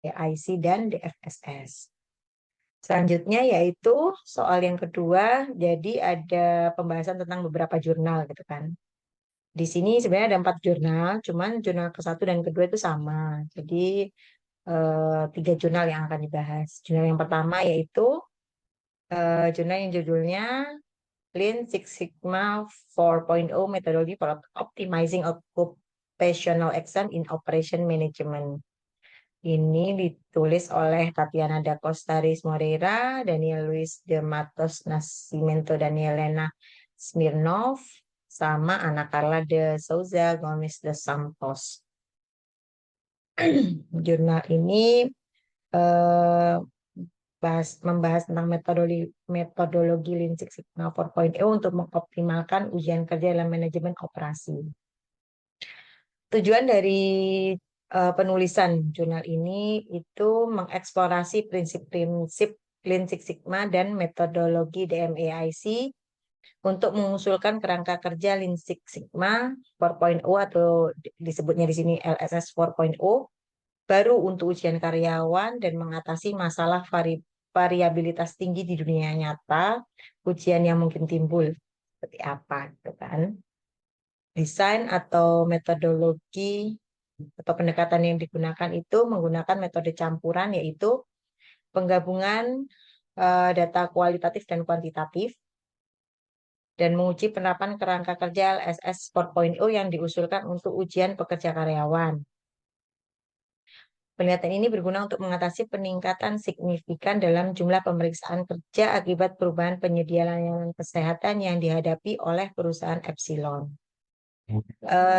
DIC dan DFSS. Selanjutnya yaitu soal yang kedua, jadi ada pembahasan tentang beberapa jurnal gitu kan. Di sini sebenarnya ada 4 jurnal, cuman jurnal ke-1 dan kedua itu sama. Jadi 3 jurnal yang akan dibahas. Jurnal yang pertama yaitu jurnal yang judulnya Lean Six Sigma 4.0 Methodology for Optimizing Occupational Excellence in Operation Management. Ini ditulis oleh Tatiana da Costa Reis Moreira, Daniel Luis de Matos Nascimento, Danielena Smirnov, sama Ana Carla de Souza Gomes de Santos. Jurnal ini eh, membahas tentang metodologi Lean Six Sigma 4.0 untuk mengoptimalkan ujian kerja dalam manajemen operasi. Tujuan dari penulisan jurnal ini itu mengeksplorasi prinsip-prinsip Lean Six Sigma dan metodologi DMAIC untuk mengusulkan kerangka kerja Lean Six Sigma 4.0 atau disebutnya di sini LSS 4.0 baru untuk ujian karyawan dan mengatasi masalah variabilitas tinggi di dunia nyata, ujian yang mungkin timbul seperti apa, gitu kan? Desain atau metodologi atau pendekatan yang digunakan itu menggunakan metode campuran, yaitu penggabungan data kualitatif dan kuantitatif, dan menguji penerapan kerangka kerja LSS 4.0 yang diusulkan untuk ujian pekerja karyawan. Penelitian ini berguna untuk mengatasi peningkatan signifikan dalam jumlah pemeriksaan kerja akibat perubahan penyedia layanan kesehatan yang dihadapi oleh perusahaan Epsilon.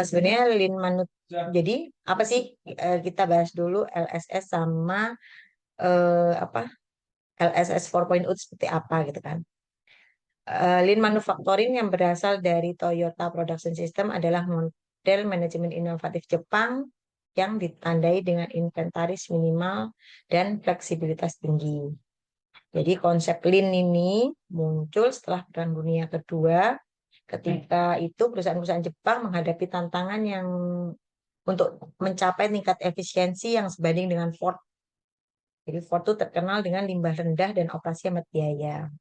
Sebenarnya Lean Manut. Jadi apa sih, kita bahas dulu LSS sama apa LSS 4.0 seperti apa gitu kan. Lean Manufacturing yang berasal dari Toyota Production System adalah model manajemen inovatif Jepang yang ditandai dengan inventaris minimal dan fleksibilitas tinggi. Jadi konsep Lean ini muncul setelah Perang Dunia Kedua. Ketika itu perusahaan-perusahaan Jepang menghadapi tantangan yang untuk mencapai tingkat efisiensi yang sebanding dengan Ford. Jadi Ford itu terkenal dengan limbah rendah dan operasi hemat biaya.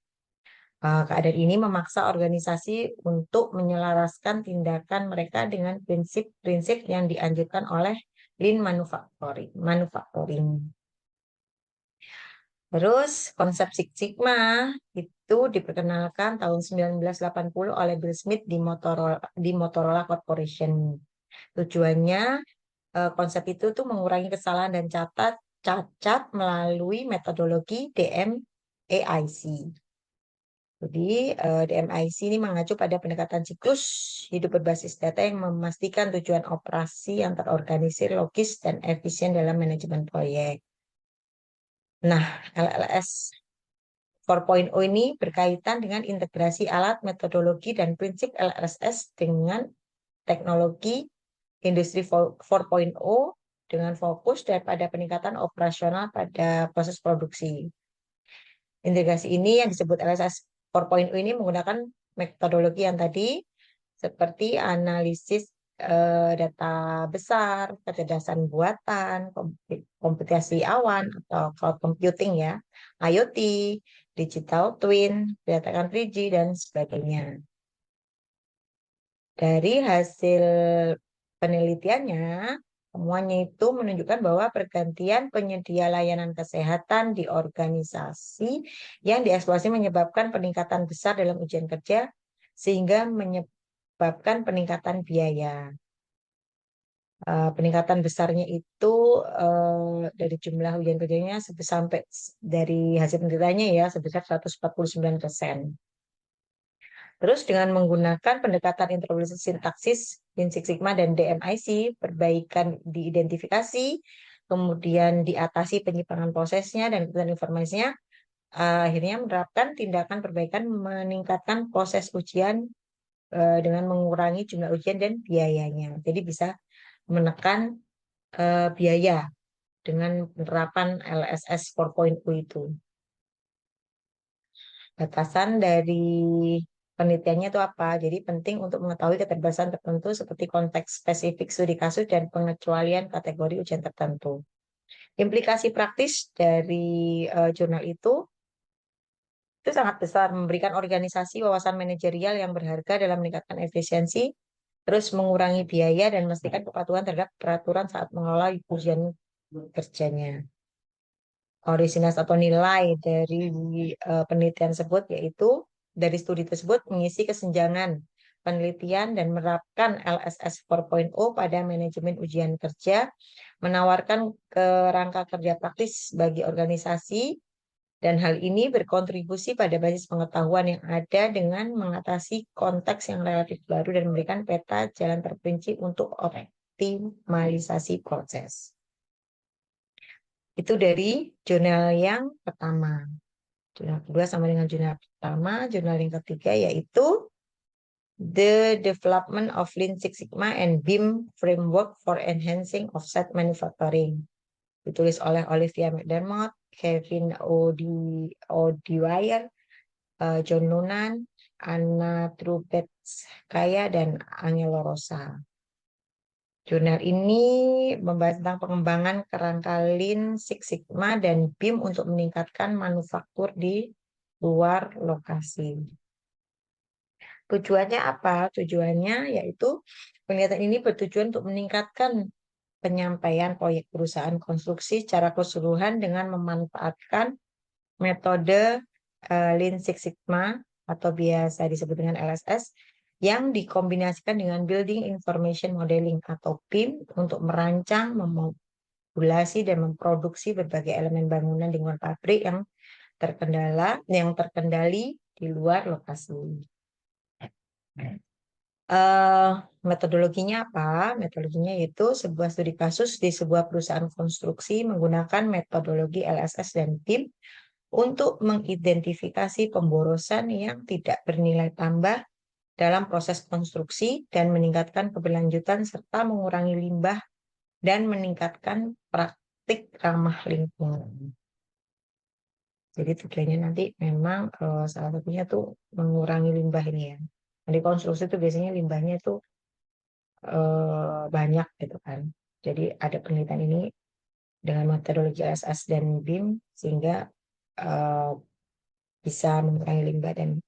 Keadaan ini memaksa organisasi untuk menyelaraskan tindakan mereka dengan prinsip-prinsip yang dianjurkan oleh Lean Manufacturing. Terus konsep Six Sigma itu diperkenalkan tahun 1980 oleh Bill Smith di Motorola Corporation. Tujuannya konsep itu tuh mengurangi kesalahan dan cacat melalui metodologi DMAIC. Jadi DMIC ini mengacu pada pendekatan siklus hidup berbasis data yang memastikan tujuan operasi yang terorganisir, logis, dan efisien dalam manajemen proyek. Nah, LLS 4.0 ini berkaitan dengan integrasi alat, metodologi, dan prinsip LSS dengan teknologi industri 4.0 dengan fokus daripada peningkatan operasional pada proses produksi. Integrasi ini yang disebut LSS 4.0 ini menggunakan metodologi yang tadi seperti analisis data besar, kecerdasan buatan, komputasi awan atau cloud computing ya, IoT, digital twin, datakan 3G dan sebagainya. Dari hasil penelitiannya, semuanya itu menunjukkan bahwa pergantian penyedia layanan kesehatan di organisasi yang dieksploitasi menyebabkan peningkatan besar dalam ujian kerja sehingga menyebabkan peningkatan biaya. Peningkatan besarnya itu dari jumlah ujian kerjanya sampai dari hasil penelitiannya ya sebesar 149%. Terus dengan menggunakan pendekatan interpretasi sintaksis Lean Six Sigma dan DMIC, perbaikan diidentifikasi, kemudian diatasi penyimpangan prosesnya dan kebutuhan informasinya, akhirnya menerapkan tindakan perbaikan meningkatkan proses ujian dengan mengurangi jumlah ujian dan biayanya. Jadi bisa menekan biaya dengan penerapan LSS 4.0 itu. Batasan dari penelitiannya itu apa? Jadi penting untuk mengetahui keterbatasan tertentu seperti konteks spesifik studi kasus dan pengecualian kategori ujian tertentu. Implikasi praktis dari jurnal itu sangat besar, memberikan organisasi wawasan manajerial yang berharga dalam meningkatkan efisiensi, terus mengurangi biaya dan memastikan kepatuhan terhadap peraturan saat mengelola ujian kerjanya. Orisinalitas atau nilai dari penelitian tersebut yaitu dari studi tersebut mengisi kesenjangan penelitian dan menerapkan LSS 4.0 pada manajemen ujian kerja, menawarkan kerangka kerja praktis bagi organisasi, dan hal ini berkontribusi pada basis pengetahuan yang ada dengan mengatasi konteks yang relatif baru dan memberikan peta jalan terperinci untuk optimalisasi proses. Itu dari jurnal yang pertama. Jurnal kedua sama dengan jurnal pertama. Jurnal yang ketiga yaitu The Development of Lean Six Sigma and BIM Framework for Enhancing Offset Manufacturing. Ditulis oleh Olivia McDermott, Kevin O'Dwyer, John Noonan, Anna Trubetskaya, dan Angelo Rosa. Jurnal ini membahas tentang pengembangan kerangka Lean Six Sigma dan BIM untuk meningkatkan manufaktur di luar lokasi. Tujuannya apa? Tujuannya yaitu penelitian ini bertujuan untuk meningkatkan penyampaian proyek perusahaan konstruksi secara keseluruhan dengan memanfaatkan metode Lean Six Sigma atau biasa disebut dengan LSS yang dikombinasikan dengan Building Information Modeling atau BIM untuk merancang, memodulasi, dan memproduksi berbagai elemen bangunan lingkungan pabrik yang terkendali di luar lokasi. Metodologinya apa? Metodologinya yaitu sebuah studi kasus di sebuah perusahaan konstruksi menggunakan metodologi LSS dan BIM untuk mengidentifikasi pemborosan yang tidak bernilai tambah dalam proses konstruksi dan meningkatkan keberlanjutan serta mengurangi limbah dan meningkatkan praktik ramah lingkungan. Jadi tujuannya nanti memang salah satunya tuh mengurangi limbah ini ya. Di konstruksi itu biasanya limbahnya itu banyak gitu kan. Jadi ada penelitian ini dengan metodologi LSS dan BIM sehingga bisa mengurangi limbah dan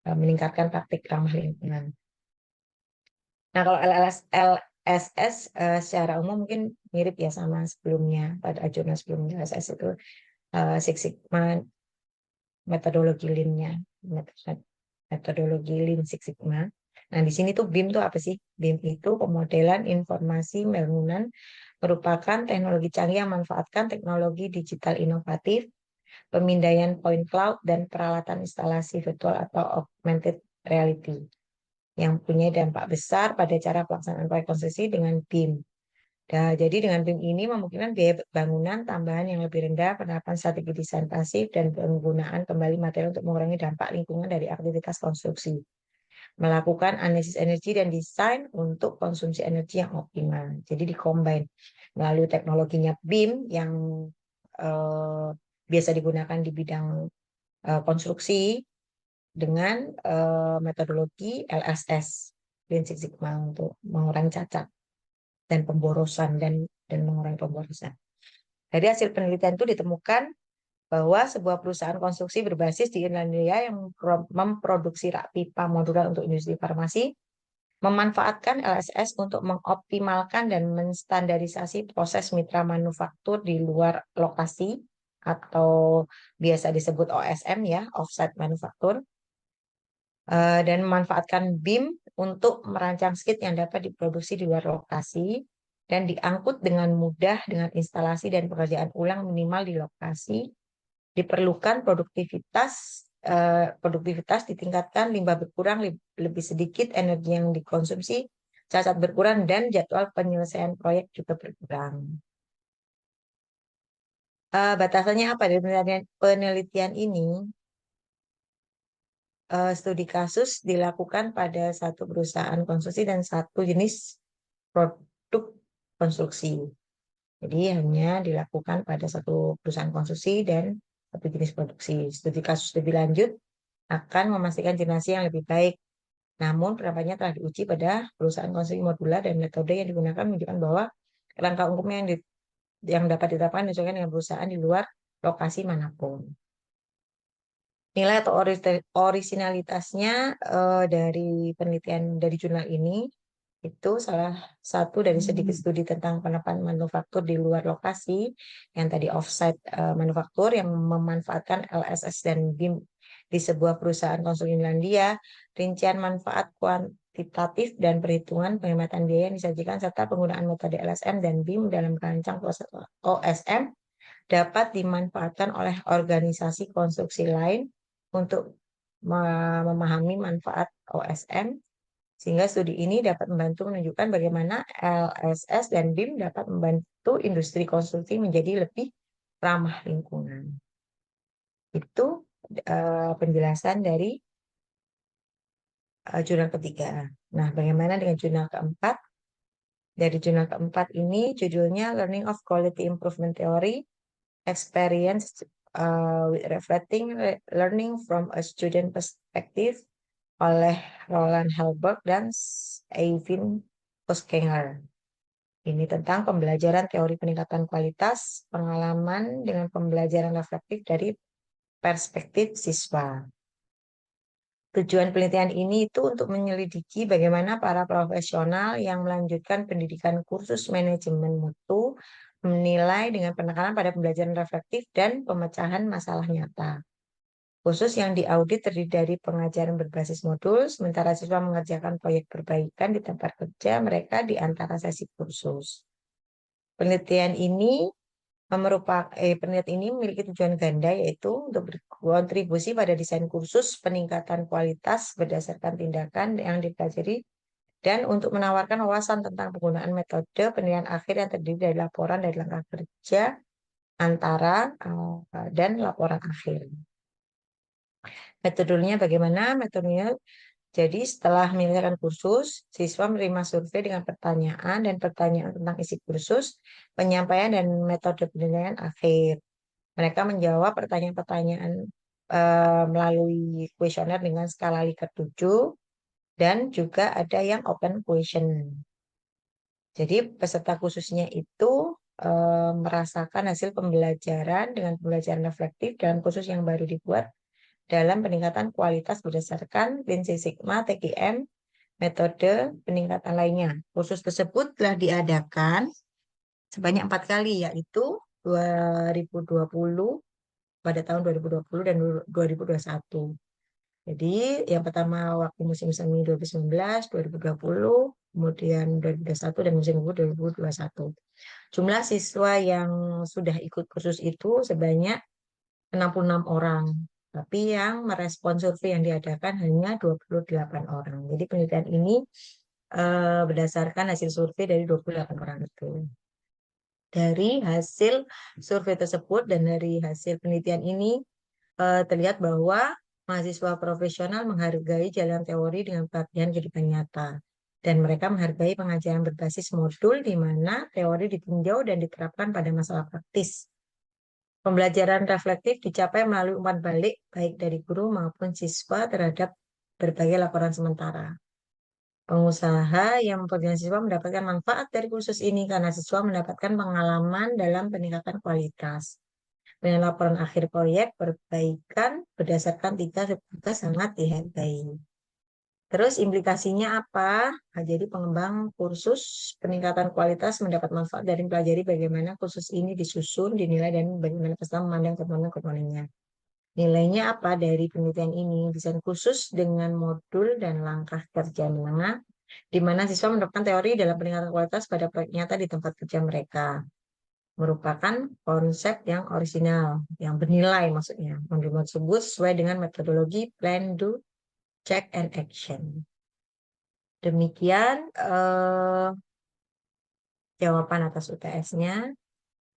meningkatkan praktik ramah lingkungan. Nah, kalau LSS secara umum mungkin mirip ya sama sebelumnya, pada jurnal sebelumnya. LSS itu Six Sigma, metodologi Lean-nya, metodologi Lean Six Sigma. Nah, di sini tuh BIM tuh apa sih? BIM itu pemodelan informasi bangunan merupakan teknologi canggih yang memanfaatkan teknologi digital inovatif, pemindaian point cloud, dan peralatan instalasi virtual atau augmented reality yang punya dampak besar pada cara pelaksanaan proyek konstruksi dengan BIM. Nah, jadi dengan BIM ini memungkinkan biaya bangunan tambahan yang lebih rendah, penerapan strategi desain pasif, dan penggunaan kembali material untuk mengurangi dampak lingkungan dari aktivitas konstruksi. Melakukan analisis energi dan desain untuk konsumsi energi yang optimal. Jadi dikombin melalui teknologinya BIM yang biasa digunakan di bidang konstruksi dengan metodologi LSS, Lean Six Sigma, untuk mengurangi cacat dan pemborosan dan mengurangi pemborosan. Dari hasil penelitian itu ditemukan bahwa sebuah perusahaan konstruksi berbasis di Irlandia yang memproduksi rak pipa modular untuk industri farmasi memanfaatkan LSS untuk mengoptimalkan dan menstandarisasi proses mitra manufaktur di luar lokasi atau biasa disebut OSM ya, offsite manufaktur, dan memanfaatkan BIM untuk merancang skit yang dapat diproduksi di luar lokasi dan diangkut dengan mudah dengan instalasi dan pekerjaan ulang minimal di lokasi. Diperlukan produktivitas ditingkatkan, limbah berkurang, lebih sedikit energi yang dikonsumsi, cacat berkurang, dan jadwal penyelesaian proyek juga berkurang. Batasannya apa dari penelitian ini? Studi kasus dilakukan pada satu perusahaan konstruksi dan satu jenis produk konstruksi. Jadi hanya dilakukan pada satu perusahaan konstruksi dan satu jenis produksi. Studi kasus lebih lanjut akan memastikan jenasi yang lebih baik. Namun penerapannya telah diuji pada perusahaan konstruksi modular dan metode yang digunakan menunjukkan bahwa kerangka umum yang yang dapat diterapkan menyesuaikan dengan perusahaan di luar lokasi manapun. Nilai atau orisinalitasnya dari penelitian dari jurnal ini itu salah satu dari sedikit studi tentang penerapan manufaktur di luar lokasi yang tadi offsite manufaktur yang memanfaatkan LSS dan BIM di sebuah perusahaan konstruksi Finlandia, rincian manfaat kuantitatif dan perhitungan penghematan biaya yang disajikan serta penggunaan metode LSM dan BIM dalam merancang proses OSM dapat dimanfaatkan oleh organisasi konstruksi lain untuk memahami manfaat OSM, sehingga studi ini dapat membantu menunjukkan bagaimana LSS dan BIM dapat membantu industri konstruksi menjadi lebih ramah lingkungan. Itu penjelasan dari jurnal ketiga. Nah, bagaimana dengan jurnal keempat? Dari jurnal keempat ini judulnya Learning of Quality Improvement Theory, Experience with Reflecting Learning from a Student Perspective oleh Roland Helberg dan Eivind Koskenger. Ini tentang pembelajaran teori peningkatan kualitas, pengalaman dengan pembelajaran reflektif dari perspektif siswa. Tujuan penelitian ini itu untuk menyelidiki bagaimana para profesional yang melanjutkan pendidikan kursus manajemen mutu menilai dengan penekanan pada pembelajaran reflektif dan pemecahan masalah nyata. Khusus yang diaudit terdiri dari pengajaran berbasis modul, sementara siswa mengerjakan proyek perbaikan di tempat kerja mereka di antara sesi kursus. Penelitian ini penelitian ini memiliki tujuan ganda, yaitu untuk berkontribusi pada desain kursus peningkatan kualitas berdasarkan tindakan yang dipelajari dan untuk menawarkan wawasan tentang penggunaan metode penilaian akhir yang terdiri dari laporan dari langkah kerja antara dan laporan akhir. Metodenya bagaimana? Metodenya jadi setelah menyelesaikan kursus, siswa menerima survei dengan pertanyaan dan pertanyaan tentang isi kursus, penyampaian dan metode penilaian akhir. Mereka menjawab pertanyaan-pertanyaan melalui kuesioner dengan skala Likert 7 dan juga ada yang open question. Jadi peserta khususnya itu merasakan hasil pembelajaran dengan pembelajaran reflektif dalam kursus yang baru dibuat dalam peningkatan kualitas berdasarkan Prinsip Sigma, TGM, metode peningkatan lainnya. Kursus tersebut telah diadakan sebanyak 4 kali, yaitu 2020, pada tahun 2020 dan 2021. Jadi yang pertama waktu musim semi 2019, 2020, kemudian 2021 dan musim gugur 2021. Jumlah siswa yang sudah ikut kursus itu sebanyak 66 orang. Tapi yang merespon survei yang diadakan hanya 28 orang. Jadi penelitian ini berdasarkan hasil survei dari 28 orang itu. Dari hasil survei tersebut dan dari hasil penelitian ini terlihat bahwa mahasiswa profesional menghargai jalan teori dengan pelatihan kehidupan nyata. Dan mereka menghargai pengajaran berbasis modul di mana teori ditinjau dan diterapkan pada masalah praktis. Pembelajaran reflektif dicapai melalui umpan balik baik dari guru maupun siswa terhadap berbagai laporan sementara. Pengusaha yang memperoleh siswa mendapatkan manfaat dari kursus ini karena siswa mendapatkan pengalaman dalam peningkatan kualitas. Dengan laporan akhir proyek perbaikan berdasarkan 3 tugas sangat dihargai. Terus implikasinya apa? Nah, jadi pengembang kursus peningkatan kualitas mendapat manfaat dari mempelajari bagaimana kursus ini disusun, dinilai, dan bagaimana peserta memandang komponen-komponennya. Nilainya apa dari penelitian ini? Desain khusus dengan modul dan langkah kerja menengah, di mana siswa mendapatkan teori dalam peningkatan kualitas pada proyek nyata di tempat kerja mereka. Merupakan konsep yang orisinal, yang bernilai maksudnya. Modul tersebut sesuai dengan metodologi plan, do, check, and action. Demikian jawaban atas UTS-nya.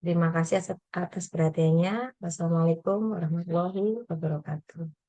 Terima kasih atas perhatiannya. Wassalamualaikum warahmatullahi wabarakatuh.